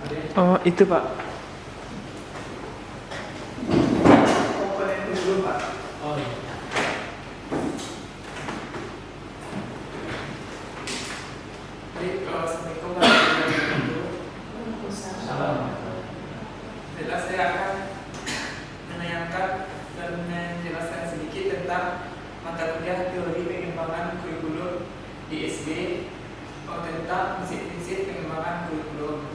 Oh, itu Pak. Komponen kurikulum Pak. Oh, iya. Jadi Assalamualaikum warahmatullahi wabarakatuh. Salam. Baiklah, saya akan menayangkan dan menjelaskan sedikit tentang mata kuliah teori pengembangan kurikulum di SB tentang prinsip-prinsip pengembangan kurikulum.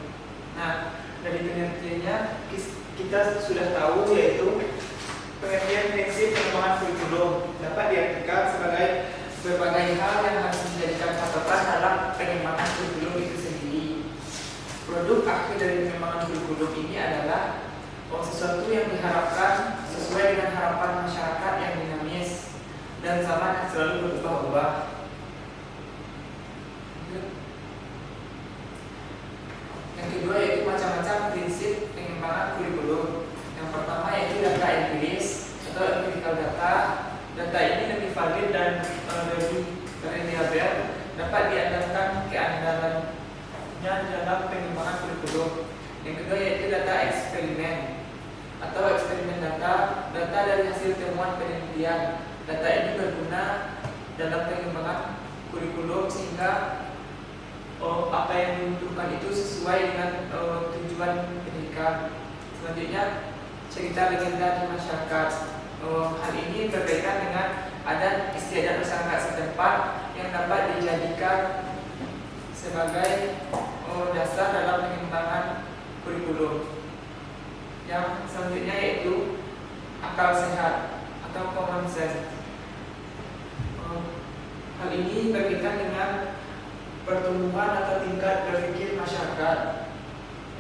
Nah, dari pengertiannya kita sudah tahu, yaitu pengertian prinsip pengembangan kurikulum dapat diartikan sebagai berbagai hal yang harus dijadikan catatan dalam pengembangan kurikulum itu sendiri. Produk akhir dari pengembangan kurikulum ini adalah sesuatu yang diharapkan sesuai dengan harapan masyarakat yang dinamis dan zaman yang selalu berubah-ubah. Yang kedua yaitu macam-macam prinsip pengembangan kurikulum. Yang pertama yaitu data empiris atau empirical data. Data ini lebih valid dan lebih reliable, dapat diandalkan keandalannya dalam pengembangan kurikulum. Yang kedua yaitu data eksperimen atau eksperimen data. Data dari hasil temuan penelitian. Data ini berguna dalam pengembangan kurikulum sehingga apa yang dibutuhkan itu sesuai dengan tujuan pendidikan. Selanjutnya, cerita legenda di masyarakat. Hal ini berkaitan dengan adat istiadat masyarakat setempat yang dapat dijadikan sebagai dasar dalam pengembangan kurikulum. Yang selanjutnya yaitu akal sehat atau common sense. Hal ini berkaitan dengan pertumbuhan atau tingkat berpikir masyarakat.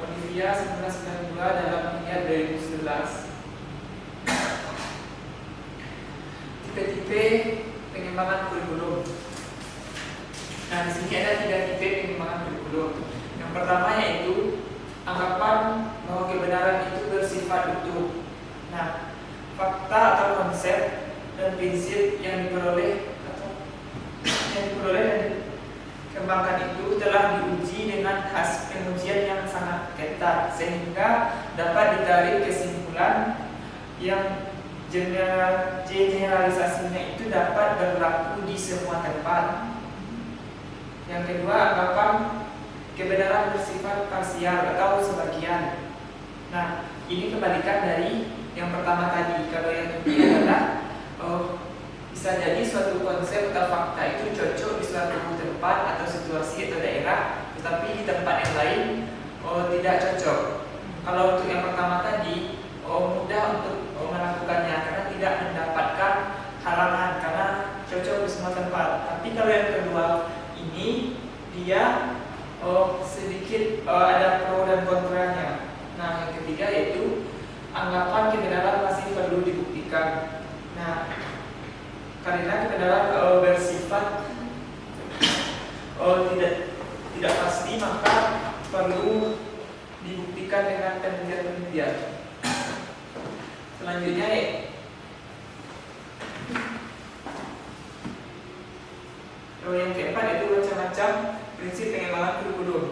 Olivia 1992 dalam penelitian 2011. Tipe-tipe pengembangan kurikulum. Nah, di sini ada 3 tipe pengembangan kurikulum. Yang pertama yaitu anggapan bahwa kebenaran itu bersifat utuh. Nah, fakta atau konsep dan prinsip yang diperoleh dan dikembangkan itu telah diuji dengan khas pengujian yang sangat ketat sehingga dapat ditarik kesimpulan yang generalisasinya itu dapat berlaku di semua tempat. Yang kedua, anggapan kebenaran bersifat parsial atau sebagian. Nah, ini kebalikan dari yang pertama tadi. Kalau yang ini adalah bisa jadi suatu konsep atau fakta itu cocok di suatu tempat atau situasi atau daerah, tetapi di tempat yang lain tidak cocok. Kalau untuk yang pertama tadi mudah untuk melakukannya karena tidak mendapatkan halangan karena cocok di semua tempat. Tapi kalau yang kedua ini dia sedikit ada pro dan kontranya. Nah, yang ketiga yaitu anggapan kebenaran masih perlu dibuktikan. Nah, karena kebenaran bersifat tidak pasti, maka perlu dibuktikan dengan penelitian-penelitian. Selanjutnya yang keempat itu macam-macam prinsip pengembangan kurikulum.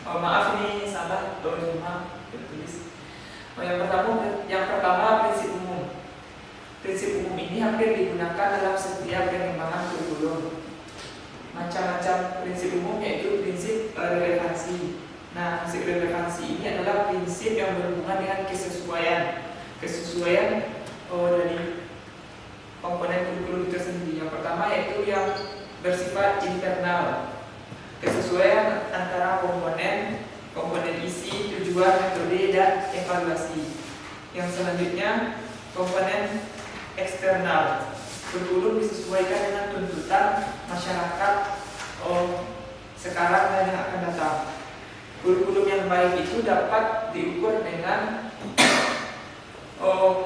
Maaf ini salah, cuma tertulis. Yang pertama prinsip umum. Prinsip umum ini hampir digunakan dalam setiap pengembangan kurikulum. Macam-macam prinsip umum yaitu prinsip relevansi. Nah, prinsip relevansi ini adalah prinsip yang berhubungan dengan kesesuaian dari komponen kurikulum itu sendiri. Yang pertama yaitu yang bersifat internal, kesesuaian antara komponen isi, tujuan, metode, dan evaluasi. Yang selanjutnya komponen eksternal, kurikulum disesuaikan dengan tuntutan masyarakat sekarang dan yang akan datang. Kurikulum yang baik itu dapat diukur dengan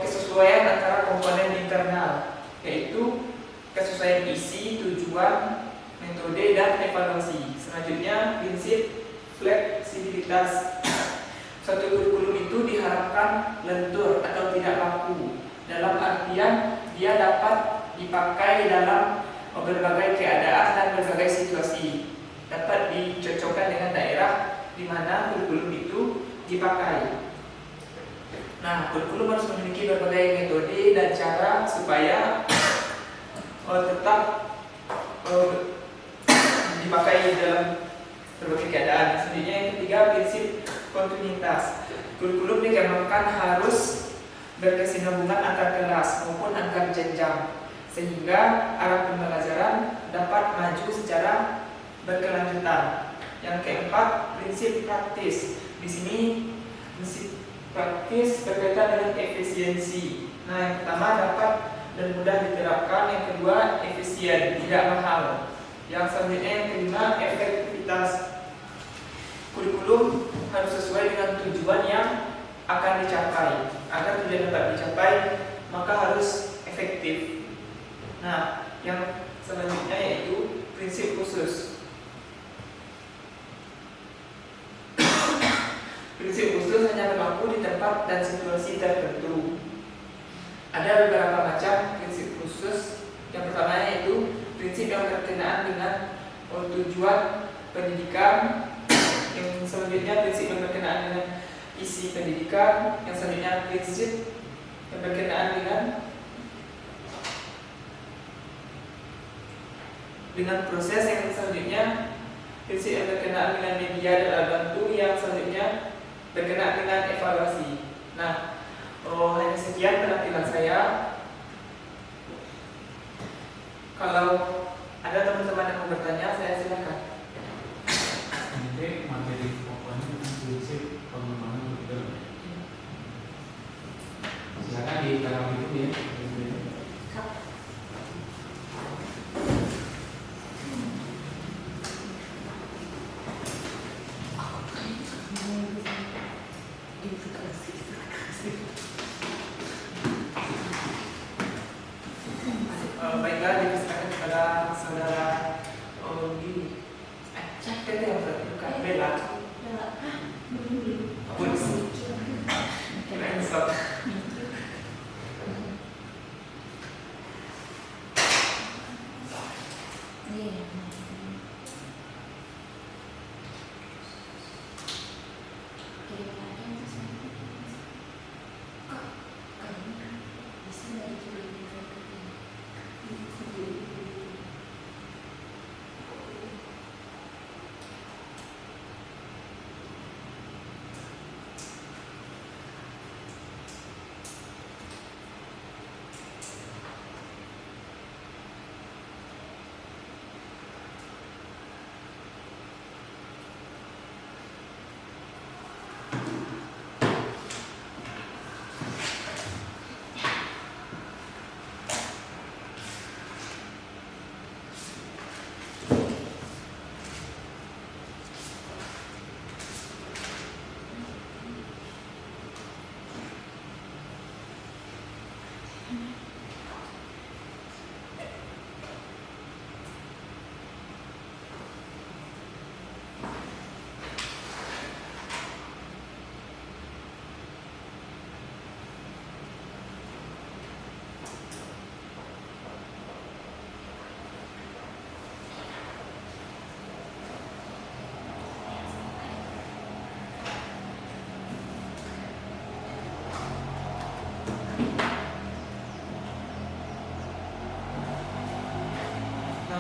kesesuaian antara komponen internal, yaitu kesesuaian isi, tujuan, metode, dan evaluasi. Selanjutnya prinsip fleksibilitas. Suatu kurikulum itu diharapkan lentur atau tidak baku, dalam artian dia dapat dipakai dalam berbagai keadaan dan berbagai situasi, dapat dicocokkan dengan daerah di mana kurikulum itu dipakai. Nah, kurikulum harus memiliki berbagai metode dan cara supaya tetap dipakai dalam berbagai keadaan. Selanjutnya yang ketiga, prinsip kontinuitas. Kurikulum dikembangkan harus berkesinambungan antar kelas maupun antar jenjang, sehingga arah pembelajaran dapat maju secara berkelanjutan. Yang keempat, prinsip praktis. Di sini prinsip praktis berkaitan dengan efisiensi. Nah, yang pertama, dapat dan mudah diterapkan. Yang kedua, efisien, tidak mahal. Yang selanjutnya yang kelima, efektivitas. Kurikulum harus sesuai dengan tujuan yang akan dicapai. Agar tujuan dapat dicapai, maka harus efektif. Nah, yang selanjutnya yaitu prinsip khusus. Prinsip khusus hanya berlaku di tempat dan situasi tertentu. Ada beberapa macam prinsip khusus. Yang pertama yaitu prinsip yang berkenaan dengan tujuan pendidikan. Yang selanjutnya prinsip yang berkenaan dengan isi pendidikan. Yang selanjutnya prinsip yang berkenaan dengan proses. Yang selanjutnya prinsip yang berkenaan dengan media dan alat bantu. Yang selanjutnya berkenaan dengan evaluasi. Nah, hanya sekian penampilan saya. Kalau ada teman-teman yang mau bertanya, saya silakan. Ini materi pokoknya tentang prinsip pengembangan kurikulum. Silakan di dalam itu ya. Baiklah, dipersilakan kepada saudara Gini. Kita yang berbuka Bella. Ampun. Kirain stop.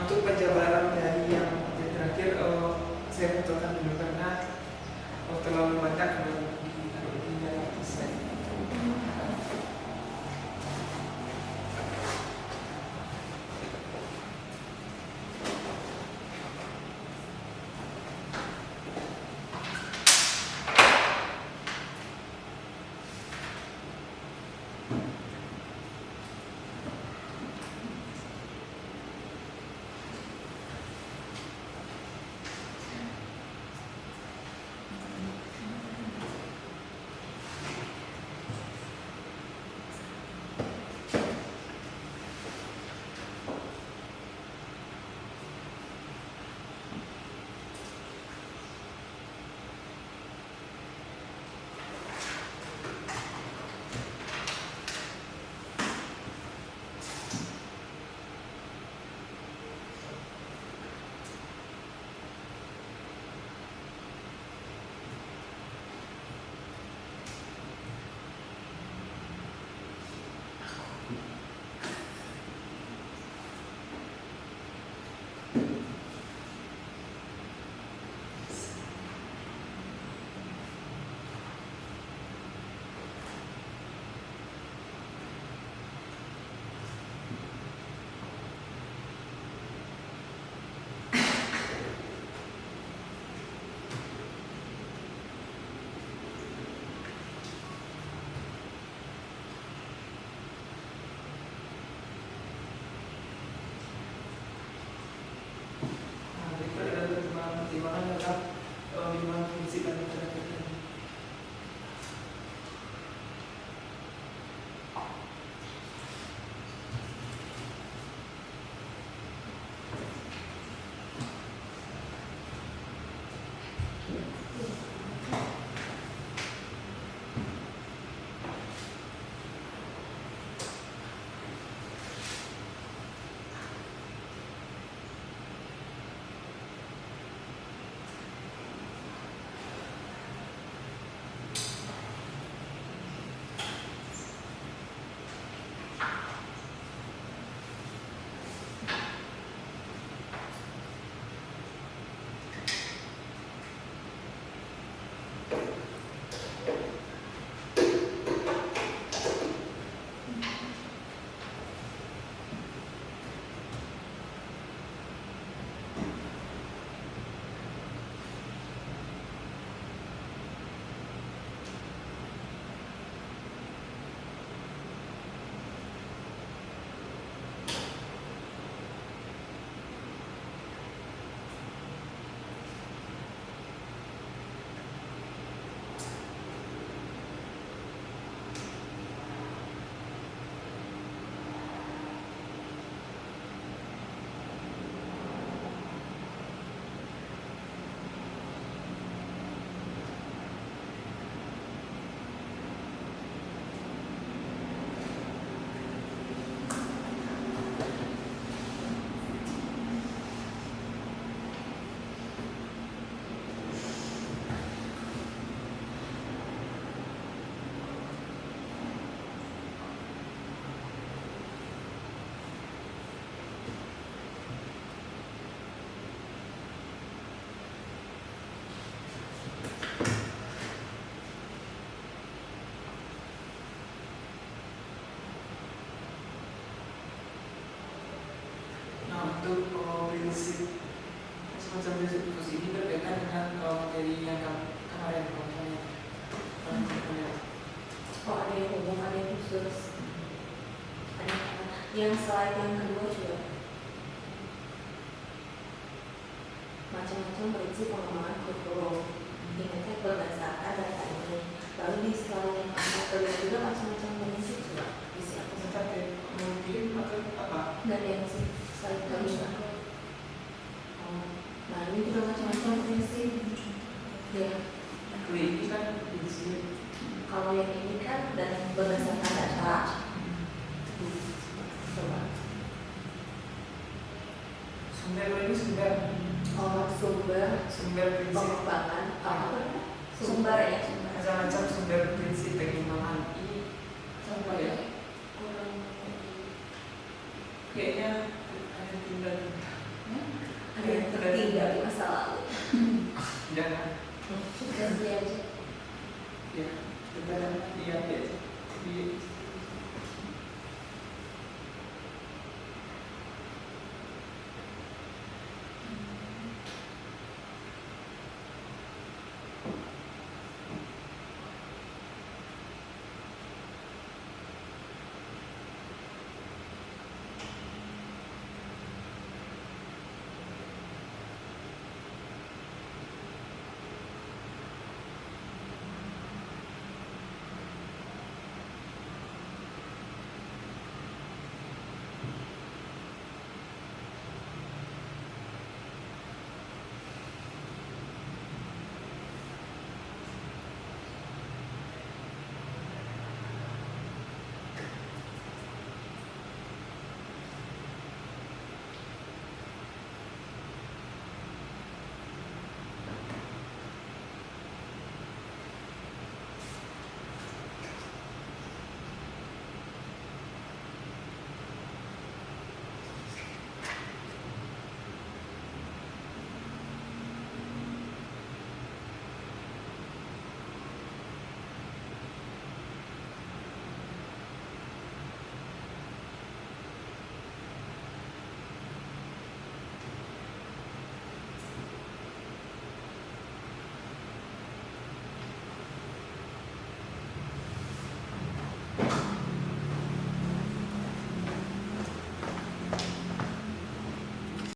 Untuk penjabaran dari yang terakhir, saya betulkan dulu karena terlalu banyak di dalam slide. semacam diskusi ini berkaitan dengan materi yang kemarin misalnya. Oh, ada yang umum, ada yang khusus. Ada yang slide yang kedua juga. Macam-macam prinsip pengembangan kurikulum. Ingatnya berdasarkan data ini. Lalu di slide yang kedua juga macam-macam prinsip juga. Bisa aku Seperti mungkin atau apa? dan yang sih slide kedua. Oh, nah ini juga macam-macam prinsip. Ya, Ini kan prinsip. kalau yang ini kan dan berdasarkan data. Coba. Sumber ini sumber Sumber prinsip. pengembangan apa? Sumber ya, sumber. Macam-macam sumber prinsip pengembangan ini apa ya? Kayaknya ada tinggal Ada yang tertinggal di masa lalu. jangan Ganti aja. ya kita lihat ya di